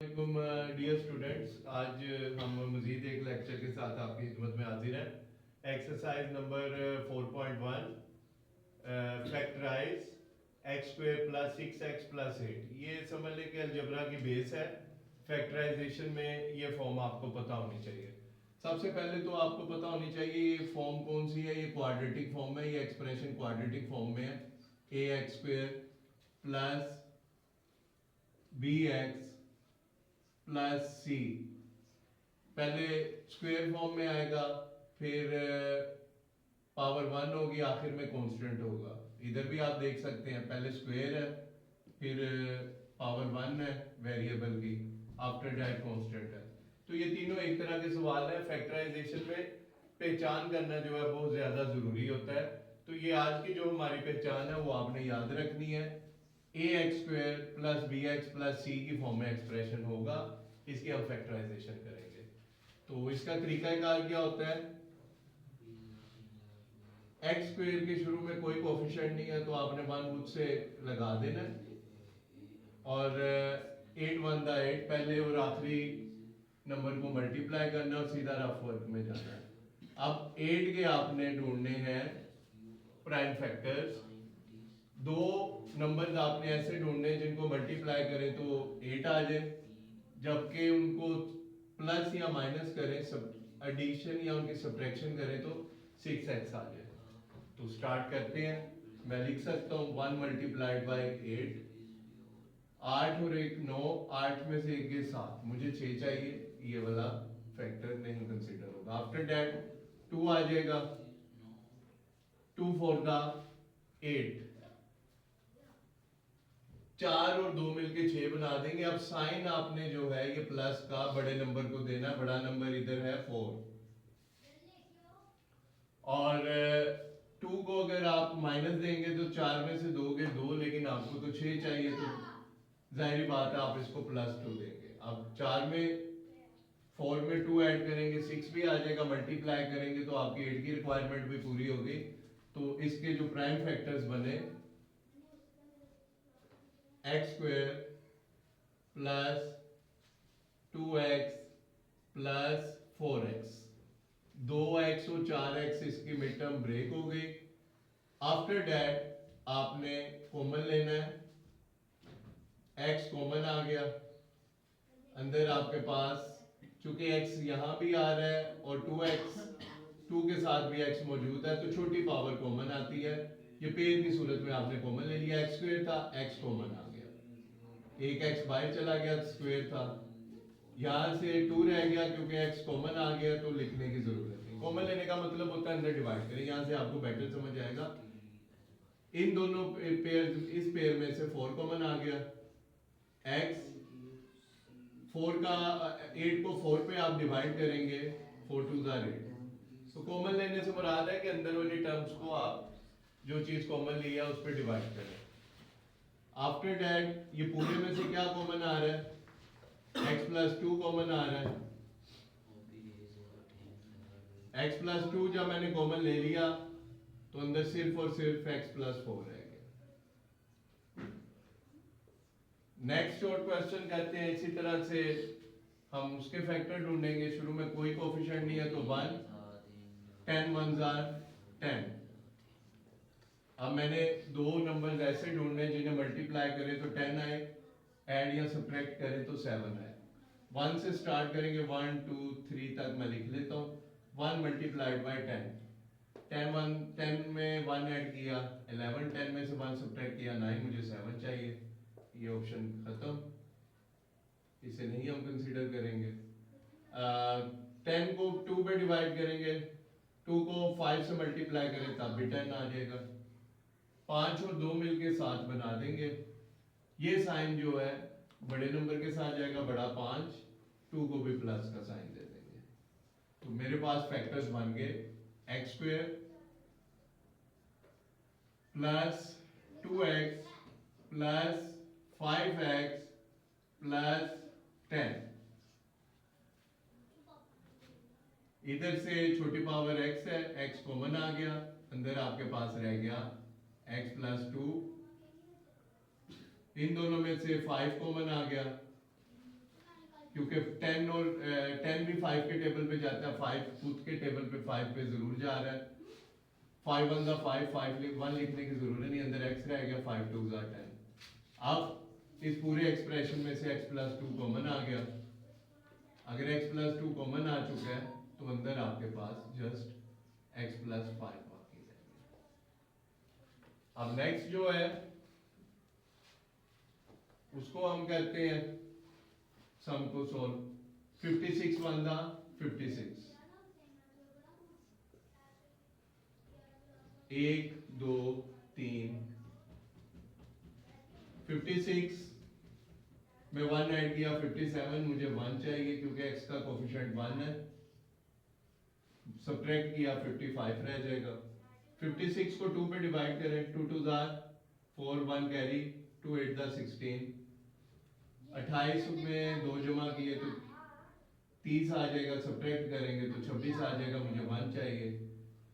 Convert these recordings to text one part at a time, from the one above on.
Dear students, आज हम मज़ीद एक लेक्चर के साथ आपकी खिदमत में हाजिर हैं। Exercise number 4.1, factorize x square plus 6x plus 8। ये समझ लें कि अलजबरा की बेस है। फैक्टराइजेशन में ये फॉर्म आपको पता होनी चाहिए। सबसे पहले तो आपको पता होनी चाहिए ये फॉर्म कौन सी है। ये क्वाड्रेटिक फॉर्म है, ये एक्सप्रेशन क्वाड्रेटिक फॉर्म में है। ax square plus bx plus c पहले स्क्वायर फॉर्म में आएगा, फिर पावर 1 होगी, आखिर में कांस्टेंट होगा। इधर भी आप देख सकते हैं, पहले स्क्वायर है, फिर पावर 1 है वेरिएबल की, आफ्टर दैट कांस्टेंट है। तो ये तीनों एक तरह के सवाल है। फैक्टराइजेशन में पहचान करना जो है बहुत ज्यादा जरूरी होता है। तो ये आज की जो हमारी पहचान है वो आपने याद रखनी है। ax square plus bx plus c की फॉर्म में एक्सप्रेशन होगा, इसकी हम फैक्टराइजेशन करेंगे। तो इसका तरीकाकार क्या होता है, एक्स स्क्वायर के शुरू में कोई कोफिशिएंट नहीं है तो आपने 1 मुझ से लगा देना और 8 1 दा 8 पहले और आखिरी नंबर को मल्टीप्लाई करना और सीधा रफ वर्क में जाना है। अब 8 के आपने ढूंढने हैं प्राइम फैक्टर्स। दो नंबर्स आपने ऐसे ढूंढने जिनको मल्टीप्लाई करें तो 8 आ जाए, जबकि उनको प्लस या माइनस करें, सब एडिशन या उनकी सब्ट्रैक्शन करें तो 6x आ जाए। तो स्टार्ट करते हैं। मैं लिख सकता हूँ 1 मल्टीप्लाइड बाई 8, 8 और 1 9, 8 में से 1 के 7, मुझे 6 चाहिए, ये वाला फैक्टर नहीं कंसीडर होगा। आफ्टर दैट 2 आ जाएगा, 2 4 दा 8, 4 और 2 मिलके 6 बना देंगे। अब साइन आपने जो है ये प्लस का बड़े नंबर को देना, बड़ा नंबर इधर है 4, और 2 को अगर आप माइनस देंगे तो 4 में से दोगे 2, लेकिन आपको तो 6 चाहिए, तो जाहिर बात है आप इसको प्लस 2 देंगे। अब 4 में 4 में 2 ऐड करेंगे, 6 भी आ जाएगा, मल्टीप्लाई करेंगे तो आपकी 8 की रिक्वायरमेंट भी पूरी होगी। तो इसके जो प्राइम फैक्टर्स बने, x square plus 2x plus 4x, 2x और 4x इसकी मिड टर्म ब्रेक हो गई। आफ्टर दैट आपने कॉमन लेना है, x कॉमन आ गया, अंदर आपके पास चूंकि x यहां भी आ रहा है और 2x 2 के साथ भी x मौजूद है तो छोटी पावर कॉमन आती है। ये पेयर की सूरत में आपने कॉमन ले लिया, x स्क्वायर था, x कॉमन आ गया, एक x बाहर चला गया, स्क्वायर था, यहां से 2 रह गया, क्योंकि x कॉमन आ गया तो लिखने की जरूरत नहीं। कॉमन लेने का मतलब होता है अंदर डिवाइड करें, यहां से आपको बेटर समझ आएगा। इन दोनों पेयर, इस पेयर में से 4 कॉमन आ गया, x 4 का 8 को 4 पे आप डिवाइड करेंगे, 4 2 ज़ा 8। तो कॉमन लेने से मुराद है कि अंदर वाली टर्म्स को आप जो चीज कॉमन ली है उस पर डिवाइड करें। आफ्टर दैट ये पूरे में से क्या कॉमन आ रहा है, x प्लस 2 कॉमन आ रहा है। x प्लस 2 जब मैंने कॉमन ले लिया तो अंदर सिर्फ और सिर्फ x प्लस 4 रह गया। नेक्स्ट शॉर्ट क्वेश्चन कहते हैं इसी तरह से हम उसके फैक्टर ढूंढेंगे। शुरू में कोई कोफिशिएंट नहीं है तो 1, 10 1s are 10। अब मैंने दो नंबर्स ऐसे ढूंढने जिन्हें मल्टीप्लाई करें तो 10 आए, ऐड या सब्ट्रैक्ट करें तो 7 आए। 1 से स्टार्ट करेंगे, 1 2 3 तक मैं लिख लेता हूँ। 1 मल्टीप्लाइड बाई 10, 10 में 1 ऐड किया 11, 10 में से 1 सब्ट्रैक्ट किया 9, मुझे 7 चाहिए। ये ऑप्शन खत्म, इसे नहीं हम कंसीडर करेंगे। 10 को 2 पे डिवाइड करेंगे, 2 को 5 से मल्टीप्लाई करें तब भी 10 आ जाएगा। 5 और 2 मिलके 7 बना देंगे। ये साइन जो है बड़े नंबर के साथ जाएगा, बड़ा 5, 2 को भी प्लस का साइन दे देंगे। तो मेरे पास फैक्टर्स बन गए x square plus 2x plus 5x plus 10। इधर से छोटी पावर x है, x कॉमन आ गया, अंदर आपके पास रह गया x प्लस 2। इन दोनों में से 5 कॉमन आ गया, क्योंकि 10 और 10 भी 5 के टेबल पे जाता है, 5 खुद के टेबल पे 5 पे जरूर जा रहा है। 5 1 5 1 लिखने की जरूरत नहीं, अंदर x रह गया, 5 2 10। अब इस पूरे एक्सप्रेशन में से x प्लस 2 कॉमन आ गया। अगर x प्लस 2 कॉमन आ चुका है तो अंदर आपके पास जस्ट x प्लस 5 बाकी रहेगा। अब नेक्स्ट जो है उसको हम कहते हैं सम को सोल्व। 56 1 दा 56, 1 2 3, 56 में 1 ऐड किया 57, मुझे 1 चाहिए क्योंकि x का कोफिशिएंट 1 है। सब्ट्रैक्ट किया 55 रह जाएगा। 56 को 2 पे डिवाइड करें, 2 2 जार 4, 1 कैरी, 2 8 दा 16। 28 में 2 जमा किए तो 30 आ जाएगा, सब्ट्रैक्ट करेंगे तो 26 आ जाएगा, मुझे 1 चाहिए।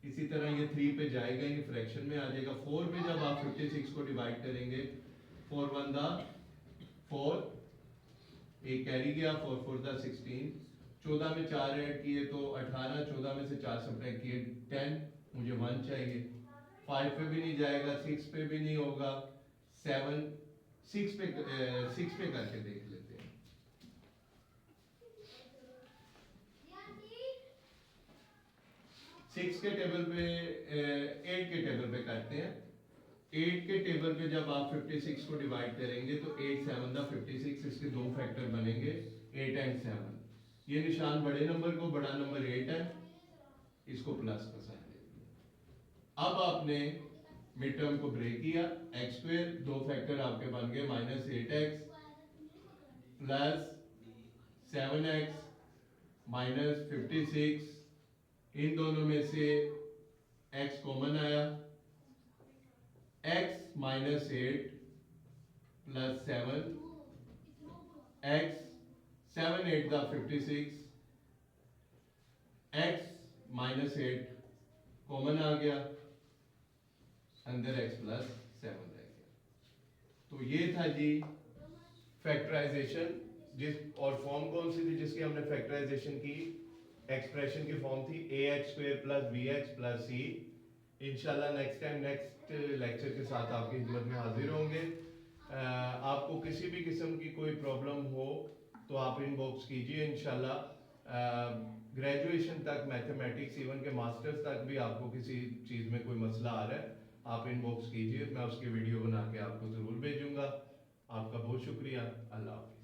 इसी तरह ये 3 पे जाएगा, ये फ्रैक्शन में आ जाएगा। 4 पे जब आप 56 को डिवाइड करेंगे, 4 1 दा 4, एक कैरी गया, 4 4 दा 16। 14 में 4 ऐड किए तो 18, 14 में से 4 सब्ट्रैक्ट किए 10, मुझे 1 चाहिए। 5 पे भी नहीं जाएगा, 6 पे भी नहीं होगा, 7 6 पे करके देख लेते हैं। 6 के टेबल पे 8 के टेबल पे करते हैं। 8 के टेबल पे जब आप 56 को डिवाइड करेंगे तो 8 7 दा 56, इसके दो फैक्टर बनेंगे 8 एंड 7। ये निशान बड़े नंबर को, बड़ा नंबर 8 है, इसको प्लस का साइन दे दिया। अब आपने मिड टर्म को ब्रेक किया, एक्स स्क्वायर, दो फैक्टर आपके बन गए -8x प्लस 7x माइनस 56। इन दोनों में से x कॉमन आया, x माइनस 8 प्लस 7, x 7 8 दा 56, x माइनस 8 कॉमन आ गया, अंदर x प्लस 7 रह गया। तो ये था जी फैक्टराइजेशन, जिस और फॉर्म कौन सी थी जिसकी हमने फैक्टराइजेशन की, एक्सप्रेशन की फॉर्म थी ax square plus bx plus c। इंशाल्लाह नेक्स्ट टाइम नेक्स्ट लेक्चर के साथ आपकी खिदमत में हाजिर होंगे। आपको किसी भी किस्म की कोई प्रॉब्लम हो तो आप इनबॉक्स कीजिए। इंशाल्लाह ग्रेजुएशन तक मैथमेटिक्स, इवन के मास्टर्स तक भी आपको किसी चीज़ में कोई मसला आ रहा है, आप इनबॉक्स कीजिए, मैं उसकी वीडियो बना के आपको ज़रूर भेजूंगा। आपका बहुत शुक्रिया, अल्लाह हाफ़िज़।